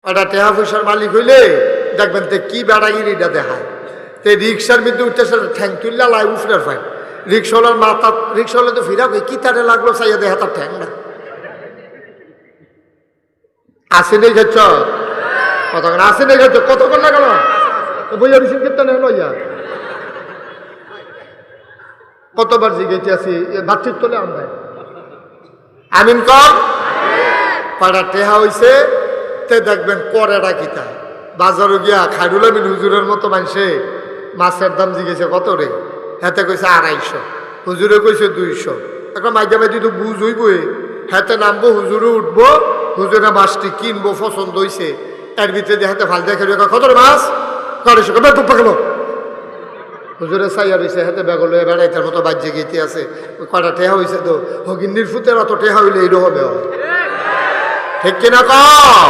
একটা টেহা পয়সার মালিক হইলে দেখবেন তে কি বেড়াগিরিটা দেখায়। তে রিক্সার মধ্যে উঠতেছে ঠ্যাং তুললা লাই উফরার ফাইন রিক্সাওয়ালার মাথা রিক্সাওয়ালা তো ফিরা কি তারে লাগলো চাইয়া দেহা তার ঠ্যাং না আসে নেই খেচ্ছ কতক্ষণ আসে নেই খেচ্ছ কতক্ষণ না গেল বইয়া বিশিন কীর্তন হলো ইয়া কতবার জিগেছি আসি ভাতৃত্ব তোলে আমরা আমিন কম পাড়া টেহা হইছে তে দেখবেন করেটা কিতা বাজারও গিয়া খাইরুল আমিন হুজুরের মতো মানুষে মাছের দাম জিগেছে কত রে হাতে কইছে 250 হুজুরে কইছে 200 একটা মাইজা মাইজি তো বুঝ হইবই হাতে নামবো হুজুরে উঠবো হুজুরে মাছটি কিনবো পছন্দ হইছে এর ভিতরে দিয়ে হাতে ফাল দেখে কত রে মাছ 250 গেল হুজুরে চাইয়া রয়েছে হাতে বেগল হয়ে বেড়াইতার মতো বাজ্যে গেতে আছে কয়টা টেহা হয়েছে তো হগিন্নির ফুতের অত টেহা হইলে এইরকম হবে ঠিক কিনা কম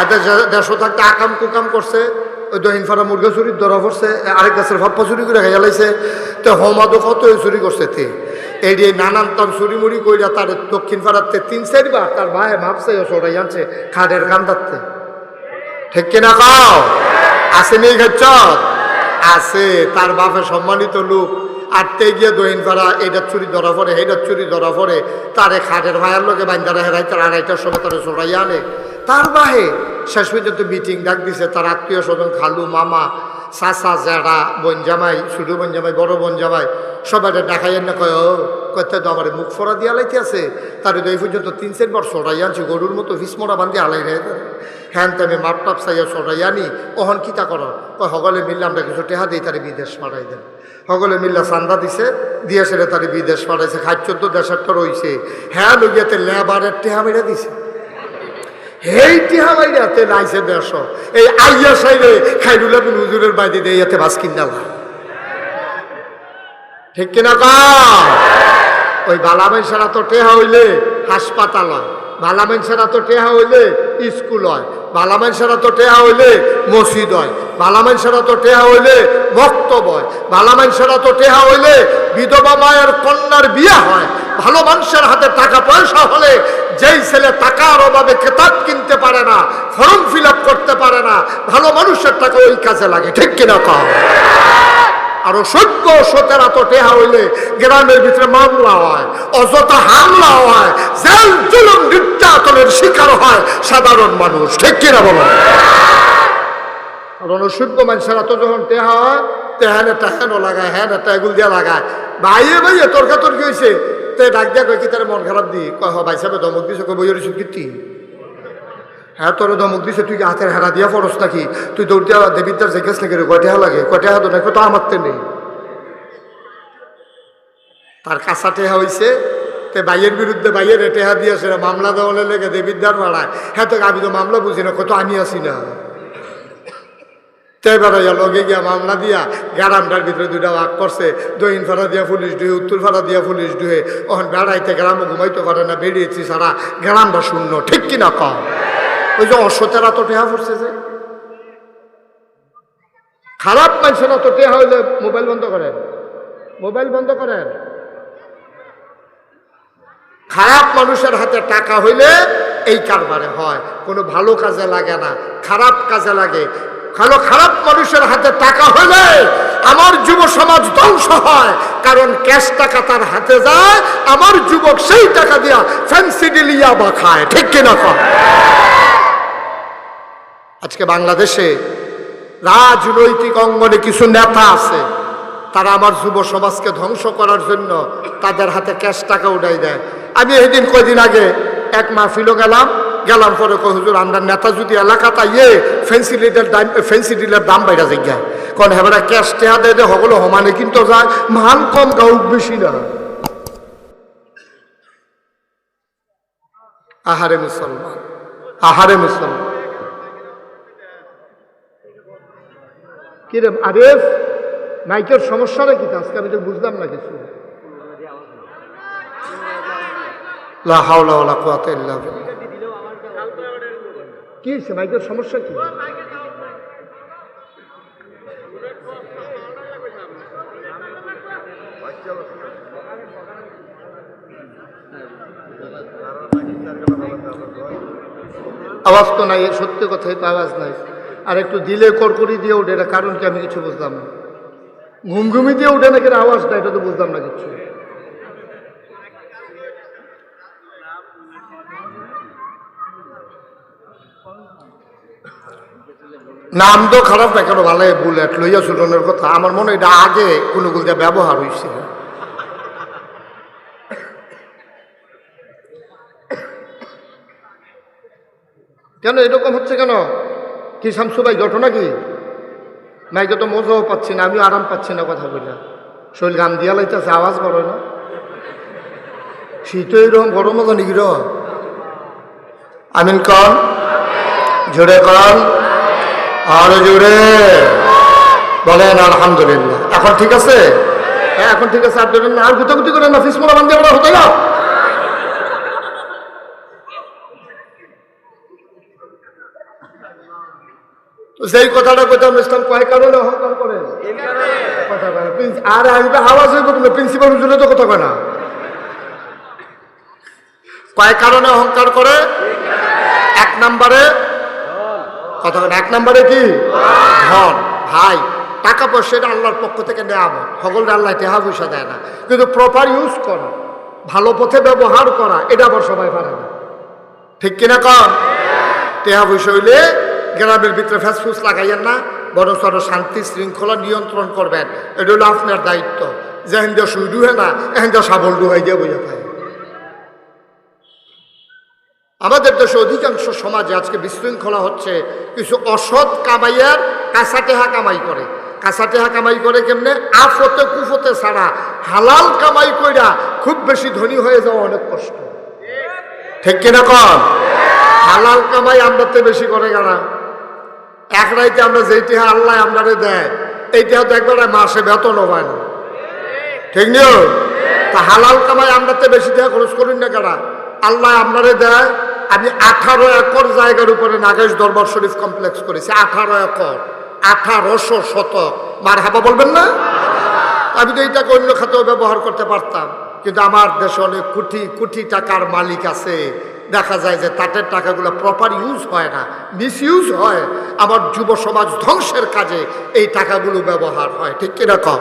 এতে দেড়শো থাকতে আকাম কুকাম করছে ওই দহিন ফাড়া মুরগা চুরির ধরা পড়ছে আরেক গাছের ভাপ্পা চুরি করে খাইয়া লাইছে তো হমাদো কত চুরি করছে তে এই যে নানান তন চুরি মুড়ি কইরা তার দক্ষিণ পাড়াতে 3-4 বার তার ভাই ভাবছে সরাই আনছে খাটের কান্দাতে ঠিক কিনা কম আসে নেই খাচ্ছ আছে তার বাপে সম্মানিত লোক আটতে গিয়ে দহিন পাড়া এইটার চুরি ধরা পড়ে এইটার চুরি ধরা পড়ে তারে খাটের ভাইয়ার লোকে বান্দারা হেরাই তার 2:30টার সময় তারা চড়াই আনে তার বাহে শেষ পর্যন্ত মিটিং ডাক দিছে তার আত্মীয় স্বজন খালু মামা চাচা জেঠা বোন জামাই ছোটো বোন জামাই বড় বোন জামাই সবাই ডাকাই না কয় কত তো আমার মুখ ফোড়া দিয়া লাইতে আছে তার এই পর্যন্ত 3-4 বার চড়াই আনছি গরুর মতো ভিসমরা বান্ধি আলাই রে হ্যান তেমনি মাপ টাপ চাইয়া চড়াই আনি ওহন কিতা করো কয় সকলে মিললে আমরা কিছু টেহা দিই তারে বিদেশ পাঠাই দেন সকলে মিল্লা চান্দা দিছে দিয়ে সেটা তারে বিদেশ পাঠাইছে 14 দেশের তো রয়েছে হ্যাঁ লুগিয়াতে লেবারের টেহা মেরে দিছে এই টিহা বাইরে নাইছে 150 এই আইয়া সাইরে খাইরুল আমিন হুজুরের বাইরে দিয়ে ইয়াতে ভাস কিনা ঠিক কিনা কা ওই বালামাইন সারা তো টেহা হইলে হাসপাতাল হয় বালামাইন সারা তো টেহা হইলে স্কুল হয় বালামাইন সারা তো টেহা হইলে মসজিদ হয় বালামাইন সারা তো টেহা হইলে মক্তব হয় বালামাইন সারা তো টেহা হইলে বিধবা মায়ের কন্যার বিয়ে হয় ভালো মানুষের হাতে টাকা পয়সা হলে যেই ছেলে টাকার অভাবে কেতাব কিনতে পারে না ফর্ম ফিল আপ করতে পারে না ভালো মানুষের টাকা ওই কাজে লাগে ঠিক কিনা কম আরো 17 তো টেহা হইলে গ্রামের ভিতরে মামলা হয় অযথা হামলা হয় জেল জুলুম নির্যাতনের শিকার হয় সাধারণ মানুষ ঠিক কিনা বলো কারণ অসভ্য মানুষেরা তো যখন টেহা হয় তেহানে টাহানো লাগায় হ্যাঁ একটা এগুল দিয়া লাগায় ভাইয়ে ভাইয়ে তর্কাতর্কি হয়েছে তে ডাক দিয়া কয় কি তার মন খারাপ দি কয় ভাই সাহেব ধমক দিছে কই বইয়ের ওষুধ কীর্তি হ্যাঁ তোর ধমক দিছে তুই কি হাতের হেরা দিয়া পড়স নাকি তুই দৌড় দিয়া দেবিদ্যার জিজ্ঞেস নাকি রে কয়টা লাগে কয়টা হাত না কত আমারতে নেই তার কাঁচা টেহা হয়েছে তে ভাইয়ের বিরুদ্ধে ভাইয়ের টেহা দিয়ে সেটা মামলা দেওয়ালে লেগে দেবিদ্যার ভাড়ায় হ্যাঁ তো আমি তো মামলা বুঝি না কত আমি আসি না তাই বেড়াইয়া লগে গিয়া মামলা দিয়া গ্রামটার ভিতরে 2টা ভাগ করছে দক্ষিণ ফাড়া দিয়া পুলিশ ডুহে উত্তর ফাড়া দিয়া পুলিশ ডুহে ওখান বেড়াইতে গ্রামও ঘুমাইতে পারে না বেরিয়েছি সারা গ্রামটা শূন্য ঠিক কিনা কম ওই যে 17 তো টেহা পড়ছে যে খারাপ মানুষেরা তো টেহা হইলে মোবাইল বন্ধ করেন মোবাইল বন্ধ করেন খারাপ মানুষের হাতে টাকা হইলে এই কারবারে হয় কোনো ভালো কাজে লাগে না খারাপ কাজে লাগে খারাপ মানুষের হাতে টাকা হলে আমার যুব সমাজ ধ্বংস হয় কারণ ক্যাশ টাকা তার হাতে যায় আমার যুবক সেই টাকা দিয়া ফ্যান্সি ডিলিয়া বা খায় ঠিক কিনা কয় আজকে বাংলাদেশে রাজনৈতিক অঙ্গনে কিছু নেতা আছে তারা আমার যুব সমাজকে ধ্বংস করার জন্য তাদের হাতে ক্যাশ টাকা উঠাই দেয় আমি এদিন কয়দিন আগে এক মাহফিলও গেলাম পরে কই হুজুর আমরা নেতা যদি এলাকাটা ফেন্সি ডিলের দাম বাইরা যায় কারণ হ্যাঁ ক্যাশ টেহা দেয় সকলো সমানে কিন্তু যায় মান কম গাউক বেশি না আহারে মুসলমান আহারে মুসলমান কিরে আরেফ মাইকের সমস্যাটা কি আজকে আমি তো বুঝলাম না কিছু লা হাওলা ওয়ালা কুওয়াতা ইল্লা বিল্লাহ কি হয়েছে মাইকের সমস্যা কি আওয়াজ তো নাই, সত্যি কথাই তো আওয়াজ নাই। আর একটু দিলে কড়কড়ি দিয়ে উঠে, এটা কারণ কি আমি কিছু বুঝলাম না। ঘুমঘুমি দিয়ে উঠে নাকি আওয়াজ নাই, এটা তো বুঝলাম না কিছু। নাম তো খারাপ না, কেন ভালো বুলেট লইয়া ছুটানোর কথা। আমার মনে হয় এটা আগে কোনো গুলো ব্যবহার হয়েছে। কেন এরকম হচ্ছে কেন? কি শামসু ভাই ঘটনা কি? মাইকে তো মজাও পাচ্ছি না, আমিও আরাম পাচ্ছি না কথা বলে। শরীর গান দিয়া লাইতেছে, আওয়াজ বড় না। শীত এরকম গরমও জানি কি আমিন কন, জোরে কন, আর জোরে বলেন আলহামদুলিল্লাহ। এখন ঠিক আছে? হ্যাঁ এখন ঠিক আছে। আর ধরেন না, আর গুতাগুতি করেন না, ফিসমোলা বান্ধে আমরা হতে না। তো সেই কথাটা কোথাও ইসলাম কয় কারণে অহংকার করে কথা কয় না। আর আমি তো আওয়াজ হয়ে করবো না, প্রিন্সিপাল হুজুরে তো কথা কয় না। কয় কারণে অহংকার করে? এক নম্বরে কথা কয় না, এক নম্বরে কি? ধন। ভাই টাকা পয়সা এটা আল্লাহর পক্ষ থেকে নেওয়া, সকলটা আল্লাহ টাকা পয়সা দেয় না, কিন্তু প্রপার ইউজ করা, ভালো পথে ব্যবহার করা, এটা আবার সবাই পারে না। ঠিক কিনা কন? টাকা পয়সা হইলে গ্রামের ভিতরে ফ্যাসফুস লাগাইয়েন না, বরং শান্তি শৃঙ্খলা নিয়ন্ত্রণ করবেন। এটা হলো আপনার দায়িত্ব। যেহেন দিয়ে সুই ডুহে না, এহেন দিয়ে সাবল ডুহাই দিয়ে বইয়া পায়। আমাদের দেশে অধিকাংশ সমাজে আজকে বিশৃঙ্খলা হচ্ছে, কিছু অসৎ কামাইয়ার কাঁচা টেহা কামাই করে। কাঁচা টেহা কামাই করে কেমনে? আফতে কুফতে ছাড়া হালাল কামাই কইরা খুব বেশি ধনী হয়ে যাওয়া অনেক কষ্ট। ঠিক কিনা কন? হালাল কামাই আমরাতে বেশি করে গানা। এক রাইতে আমরা যেইটি আল্লাহ আপনারে দেয়, এইটাও তো একবার মাসে বেতনও হয় না। ঠিক নিও? তা হালাল কামাই আমরাতে বেশি দেওয়া খরচ করেন না কেনা? আল্লাহ আপনারে দেয়। আমি 18 একর জায়গার উপরে নাগেশ দরবার শরীফ কমপ্লেক্স করেছি। 18 একর, 1800 শতক। মার হাবা বলবেন না? আমি তো এইটাকে অন্য খাতেও ব্যবহার করতে পারতাম, কিন্তু আমার দেশে অনেক কোটি কোটি টাকার মালিক আছে। দেখা যায় যে তাদের টাকাগুলো প্রপার ইউজ হয় না, মিস ইউজ হয়। আমার যুব সমাজ ধ্বংসের কাজে এই টাকাগুলো ব্যবহার হয়। ঠিক কিনা কম?